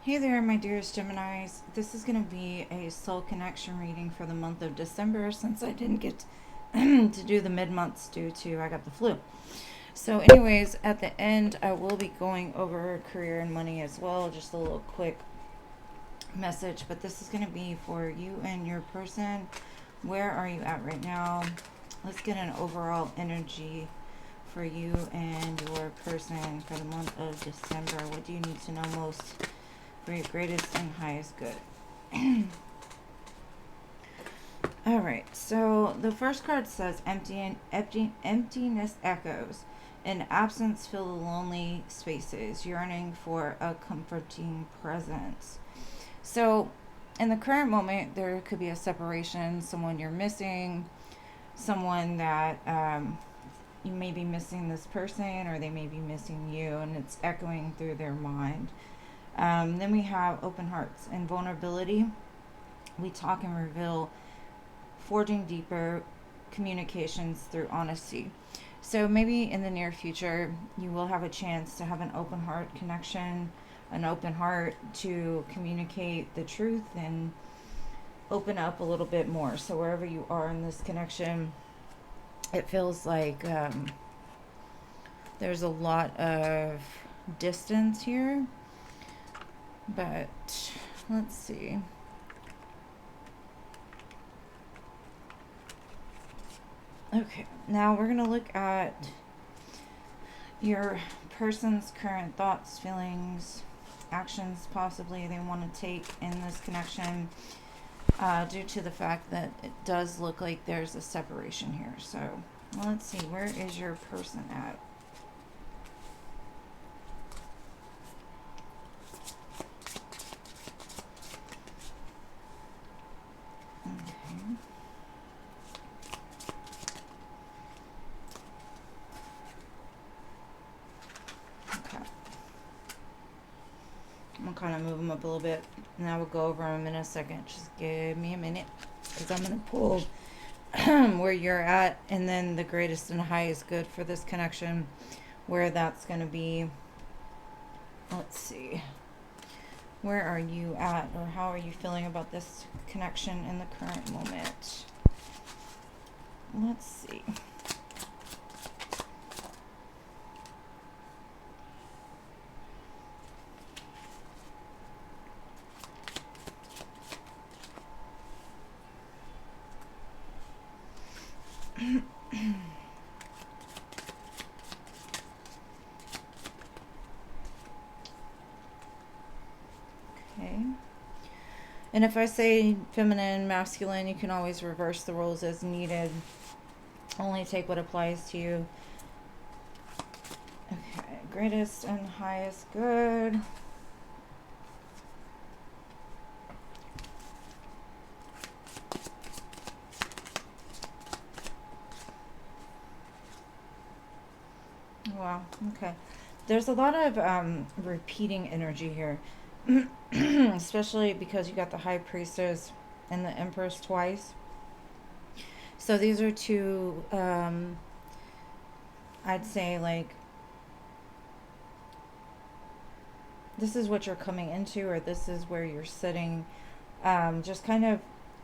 Hey there, my dearest Geminis. This is going to be a soul connection reading for the month of December since I didn't get to do the mid months due to I got the flu. So, anyways, at the end, I will be going over career and money as well. Just a little quick message, but this is going to be for you and your person. Where are you at right now? Let's get an overall energy for you and your person for the month of December. What do you need to know most for your greatest and highest good? All right, so the first card says emptiness echoes. In absence, fill the lonely spaces, yearning for a comforting presence. So, in the current moment, there could be a separation, someone you're missing, someone that you may be missing this person, or they may be missing you, and it's echoing through their mind. Then we have open hearts and vulnerability. We talk and reveal, forging deeper communications through honesty. So maybe in the near future, you will have a chance to have an open heart connection, an open heart to communicate the truth and open up a little bit more. So wherever you are in this connection, it feels like there's a lot of distance here. But let's see. Okay, now we're going to look at your person's current thoughts, feelings, actions possibly they want to take in this connection due to the fact that it does look like there's a separation here. So let's see, where is your person at? I'm gonna kind of move them up a little bit, and I will go over them in a second. Just give me a minute, because I'm gonna pull where you're at, and then the greatest and highest good for this connection, where that's gonna be. Let's see. Where are you at, or how are you feeling about this connection in the current moment? Let's see. Okay. And if I say feminine, masculine, you can always reverse the roles as needed. Only take what applies to you. Okay, greatest and highest good. Wow, okay. There's a lot of repeating energy here, especially because you got the High Priestess and the Empress twice. So these are two, I'd say, like, this is what you're coming into, or this is where you're sitting. Just kind of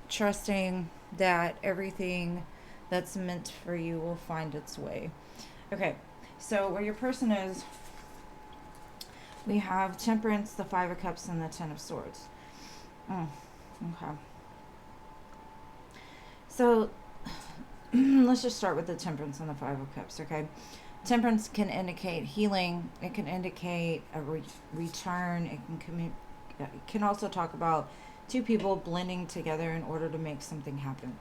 trusting that everything that's meant for you will find its way. Okay, so where your person is, we have Temperance, the Five of Cups, and the Ten of Swords. Okay. So let's just start with the Temperance and the Five of Cups, okay? Temperance can indicate healing. It can indicate a return. It can also talk about two people blending together in order to make something happen.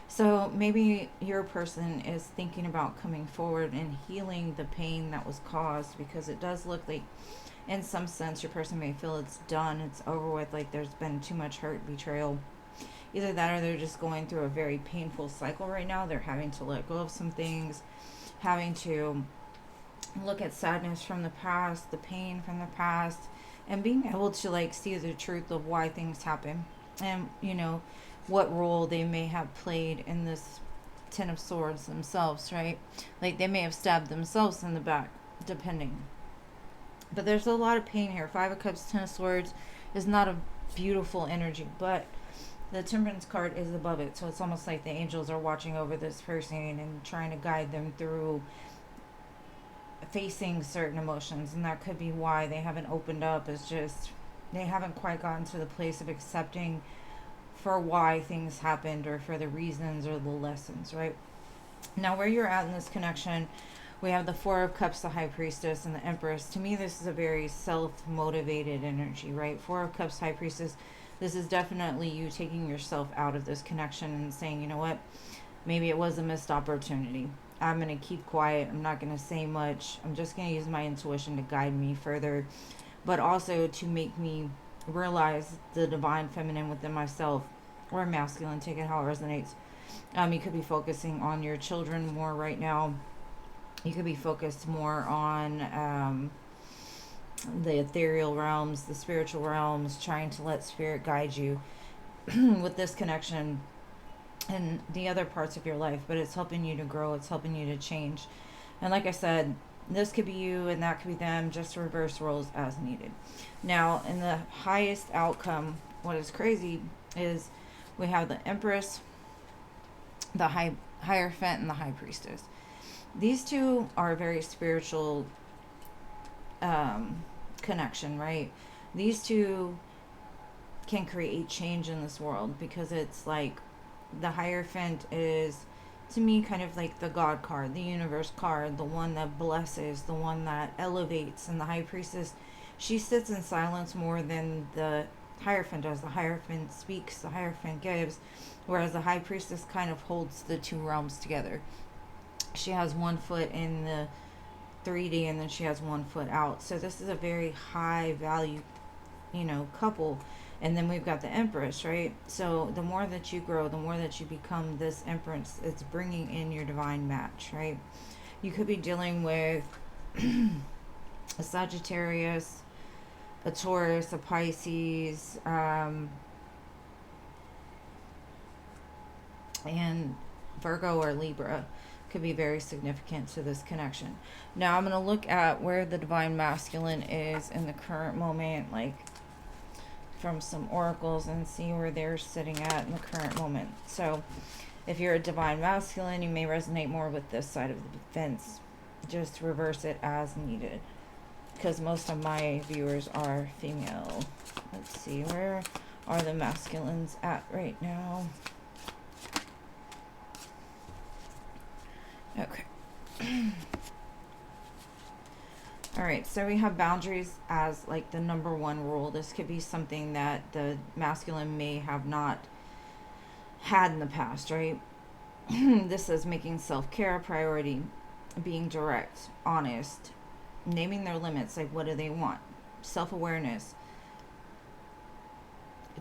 So maybe your person is thinking about coming forward and healing the pain that was caused, because it does look like, in some sense, your person may feel it's done, it's over with, like there's been too much hurt, betrayal. Either that, or they're just going through a very painful cycle right now. They're having to let go of some things, having to look at sadness from the past, the pain from the past, and being able to like see the truth of why things happen, and what role they may have played in this Ten of Swords themselves, right? Like they may have stabbed themselves in the back, depending. But there's a lot of pain here. Five of Cups, Ten of Swords is not a beautiful energy, but the Temperance card is above it. So it's almost like the angels are watching over this person and trying to guide them through facing certain emotions. And that could be why they haven't opened up, is just they haven't quite gotten to the place of accepting for why things happened, or for the reasons or the lessons, right? Now, where you're at in this connection, we have the Four of Cups, the High Priestess, and the Empress. To me, this is a very self motivated energy, right? Four of Cups, High Priestess. This is definitely you taking yourself out of this connection and saying, you know what, maybe it was a missed opportunity. I'm going to keep quiet. I'm not going to say much. I'm just going to use my intuition to guide me further, but also to make me realize the divine feminine within myself, or masculine, take it how it resonates. You could be focusing on your children more right now. You could be focused more on the ethereal realms, the spiritual realms, trying to let spirit guide you with this connection and the other parts of your life. But it's helping you to grow, it's helping you to change. And like I said, this could be you and that could be them, just reverse roles as needed. Now, in the highest outcome, what is crazy is we have the Empress, the Hierophant, and the High Priestess. These two are a very spiritual connection, right? These two can create change in this world, because it's like the Hierophant is, to me, kind of like the God card, the universe card, the one that blesses, the one that elevates. And the High Priestess, she sits in silence more than the Hierophant does. The Hierophant speaks, the Hierophant gives, whereas the High Priestess kind of holds the two realms together. She has one foot in the 3D and then she has one foot out. So this is a very high value, couple. And then we've got the Empress, right? So the more that you grow, the more that you become this Empress, it's bringing in your divine match, right? You could be dealing with a Sagittarius, a Taurus, a Pisces, and Virgo or Libra could be very significant to this connection. Now I'm going to look at where the divine masculine is in the current moment, like from some oracles, and see where they're sitting at in the current moment. So if you're a divine masculine, you may resonate more with this side of the fence. Just reverse it as needed, because most of my viewers are female. Let's see, where are the masculines at right now? Okay. All right, so we have boundaries as like the number one rule. This could be something that the masculine may have not had in the past, right? This is making self-care a priority, being direct, honest, naming their limits, like what do they want, self-awareness,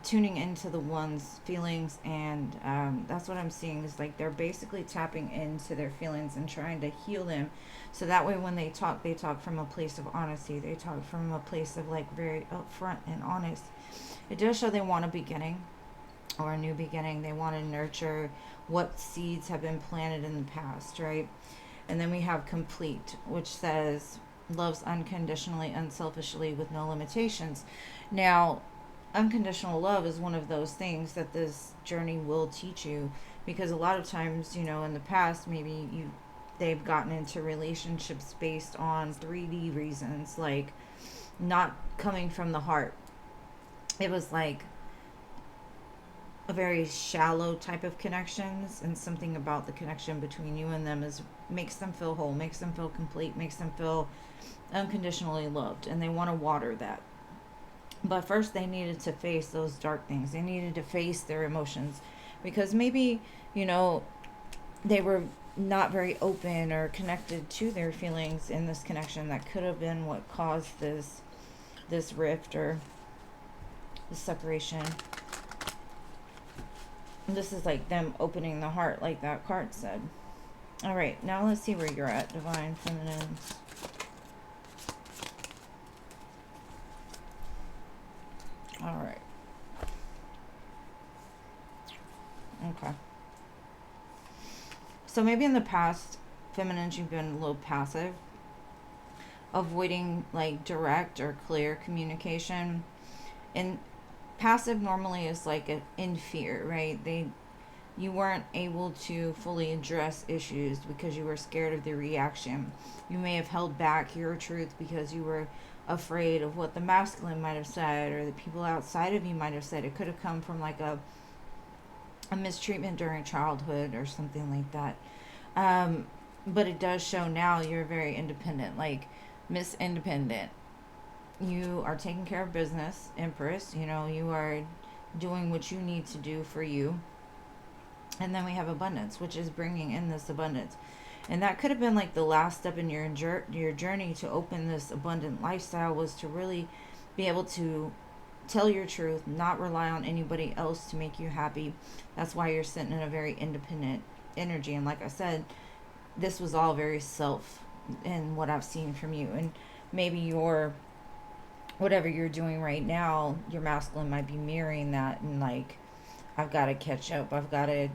tuning into the one's feelings. And that's what I'm seeing, is like they're basically tapping into their feelings and trying to heal them, so that way when they talk from a place of honesty, they talk from a place of like very upfront and honest. It does show they want a beginning, or a new beginning. They want to nurture what seeds have been planted in the past, right? And then we have complete, which says loves unconditionally, unselfishly, with no limitations. Now, unconditional love is one of those things that this journey will teach you, because a lot of times, in the past, maybe they've gotten into relationships based on 3D reasons, like not coming from the heart. It was like a very shallow type of connections, and something about the connection between you and them makes them feel whole, makes them feel complete, makes them feel unconditionally loved, and they want to water that. But first they needed to face those dark things. They needed to face their emotions, because maybe, they were not very open or connected to their feelings in this connection. That could have been what caused this rift or this separation. And this is like them opening the heart, like that card said. All right, now let's see where you're at, divine feminines. All right. Okay. So maybe in the past, feminines, you've been a little passive. avoiding like direct or clear communication. And passive normally is like in fear, right? You weren't able to fully address issues because you were scared of the reaction. You may have held back your truth because you were afraid of what the masculine might have said or the people outside of you might have said. It could have come from like a mistreatment during childhood or something like that. But it does show now you're very independent, like Miss Independent. You are taking care of business, Empress. You know, you are doing what you need to do for you. And then we have abundance, which is bringing in this abundance. And that could have been like the last step in your journey to open this abundant lifestyle, was to really be able to tell your truth, not rely on anybody else to make you happy. That's why you're sitting in a very independent energy. And like I said, this was all very self in what I've seen from you. And maybe your whatever you're doing right now, your masculine might be mirroring that, and like, I've got to catch up. I've got to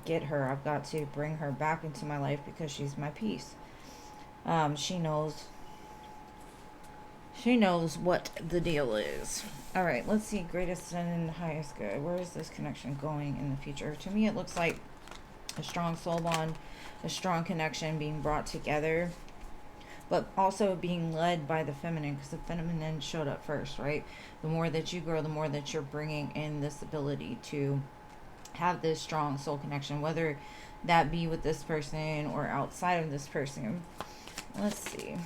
get her. I've got to bring her back into my life because she's my peace. She knows. She knows what the deal is. All right, let's see. Greatest and highest good. Where is this connection going in the future? To me, it looks like a strong soul bond, a strong connection being brought together, but also being led by the feminine, because the feminine showed up first, right? The more that you grow, the more that you're bringing in this ability to have this strong soul connection, whether that be with this person or outside of this person. Let's see.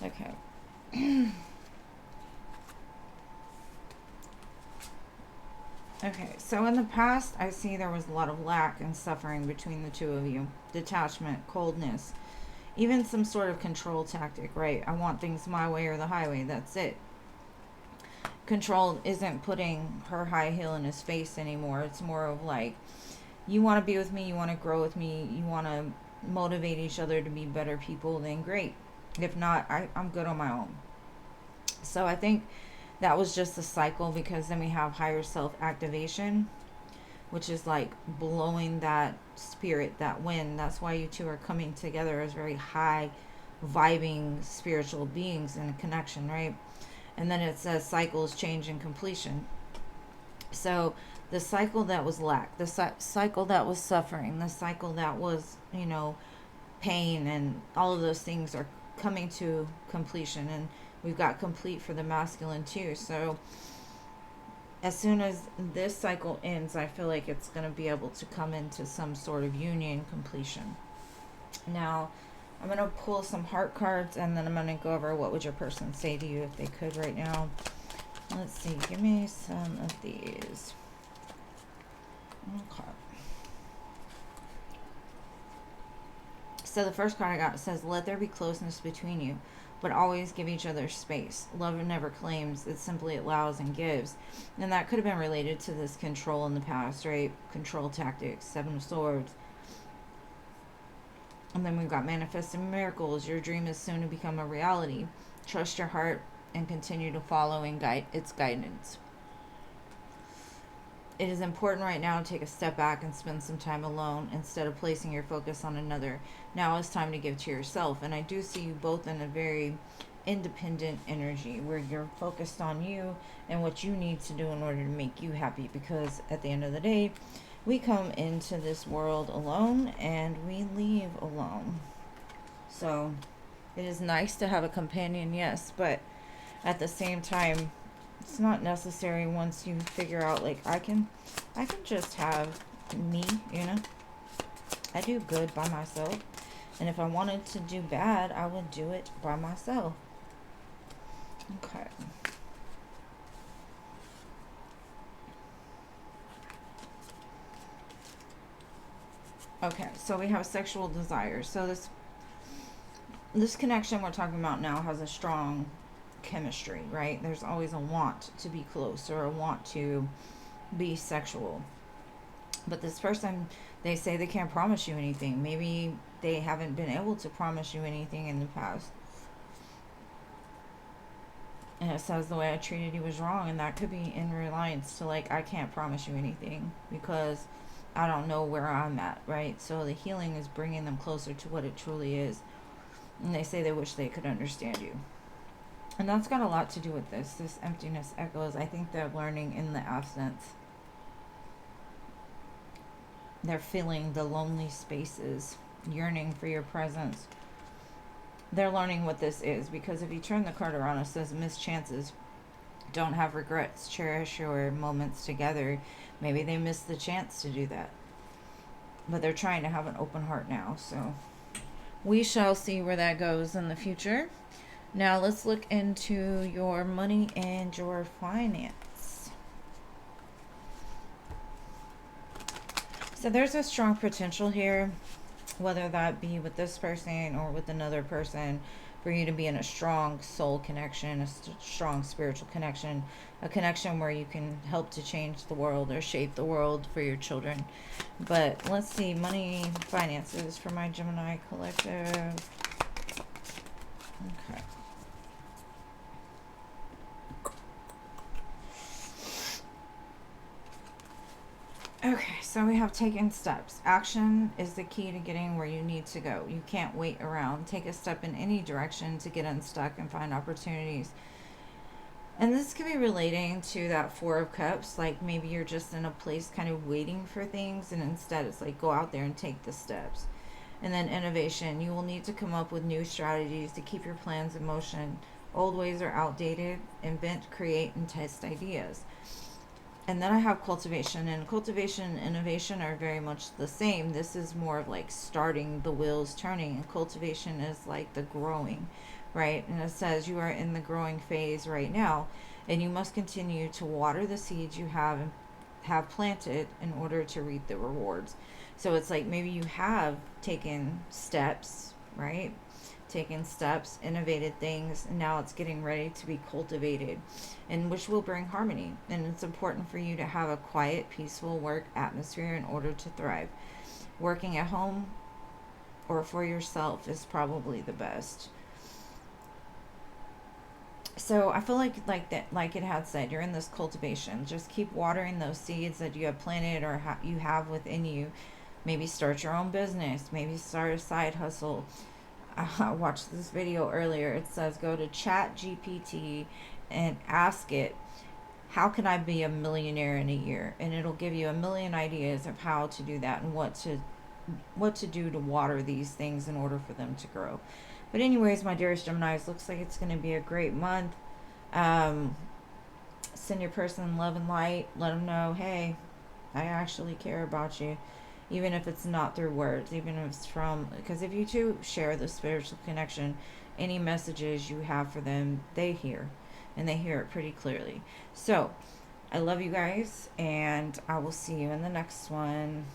Okay. Okay, so in the past, I see there was a lot of lack and suffering between the two of you. Detachment, coldness, even some sort of control tactic, right? I want things my way or the highway, that's it. Control isn't putting her high heel in his face anymore. It's more of like, you want to be with me, you want to grow with me, you want to motivate each other to be better people, then great. If not, I'm good on my own. So I think that was just a cycle, because then we have higher self activation, which is like blowing that spirit, that wind. That's why you two are coming together as very high vibing spiritual beings in a connection, right? And then it says cycles, change, and completion. So the cycle that was lack, the cycle that was suffering, the cycle that was, pain, and all of those things are coming to completion. And we've got complete for the masculine too. So as soon as this cycle ends, I feel like it's going to be able to come into some sort of union completion. Now, I'm going to pull some heart cards, and then I'm going to go over what would your person say to you if they could right now. Let's see. Give me some of these. Okay. So the first card I got says, let there be closeness between you, but always give each other space. Love never claims, it simply allows and gives. And that could have been related to this control in the past, right? Control tactics, Seven of Swords. And then we've got manifesting miracles. Your dream is soon to become a reality. Trust your heart and continue to follow and guide its guidance. It is important right now to take a step back and spend some time alone instead of placing your focus on another. Now it's time to give to yourself. And I do see you both in a very independent energy where you're focused on you and what you need to do in order to make you happy, because at the end of the day, we come into this world alone and we leave alone. So it is nice to have a companion, yes, but at the same time, it's not necessary once you figure out, like, I can just have me, I do good by myself. And if I wanted to do bad, I would do it by myself. Okay. Okay, so we have sexual desires. So this connection we're talking about now has a strong chemistry, right? There's always a want to be close or a want to be sexual. But this person, they say they can't promise you anything. Maybe they haven't been able to promise you anything in the past. And it says the way I treated you was wrong, and that could be in reliance to like, I can't promise you anything because I don't know where I'm at, right? So the healing is bringing them closer to what it truly is. And they say they wish they could understand you. And that's got a lot to do with this. This emptiness echoes. I think they're learning in the absence. They're feeling the lonely spaces, yearning for your presence. They're learning what this is, because if you turn the card around, it says missed chances. Don't have regrets. Cherish your moments together. Maybe they missed the chance to do that. But they're trying to have an open heart now. So we shall see where that goes in the future. Now let's look into your money and your finance. So there's a strong potential here, whether that be with this person or with another person, for you to be in a strong soul connection, a strong spiritual connection, a connection where you can help to change the world or shape the world for your children. But let's see, money, finances for my Gemini collective. Okay. Okay, so we have taken steps. Action is the key to getting where you need to go. You can't wait around. Take a step in any direction to get unstuck and find opportunities. And this could be relating to that Four of Cups. Like maybe you're just in a place kind of waiting for things, and instead it's like go out there and take the steps. And then innovation. You will need to come up with new strategies to keep your plans in motion. Old ways are outdated. Invent, create, and test ideas. And then I have cultivation, and cultivation and innovation are very much the same. This is more of like starting the wheels turning, and cultivation is like the growing, right? And it says you are in the growing phase right now, and you must continue to water the seeds you have planted in order to reap the rewards. So it's like maybe you have taken steps, right? Taken steps, innovated things, and now it's getting ready to be cultivated, and which will bring harmony. And it's important for you to have a quiet, peaceful work atmosphere in order to thrive. Working at home or for yourself is probably the best. So I feel like that, like it had said, you're in this cultivation. Just keep watering those seeds that you have planted or you have within you. Maybe start your own business. Maybe start a side hustle. I watched this video earlier. It says go to Chat GPT and ask it, how can I be a millionaire in a year? And it'll give you a million ideas of how to do that and what to do to water these things in order for them to grow. But anyways, my dearest Geminis, looks like it's going to be a great month. Um, Send your person love and light. Let them know, hey, I actually care about you. Even if it's not through words, even if it's from, because if you two share the spiritual connection, any messages you have for them, they hear. And they hear it pretty clearly. So, I love you guys, and I will see you in the next one.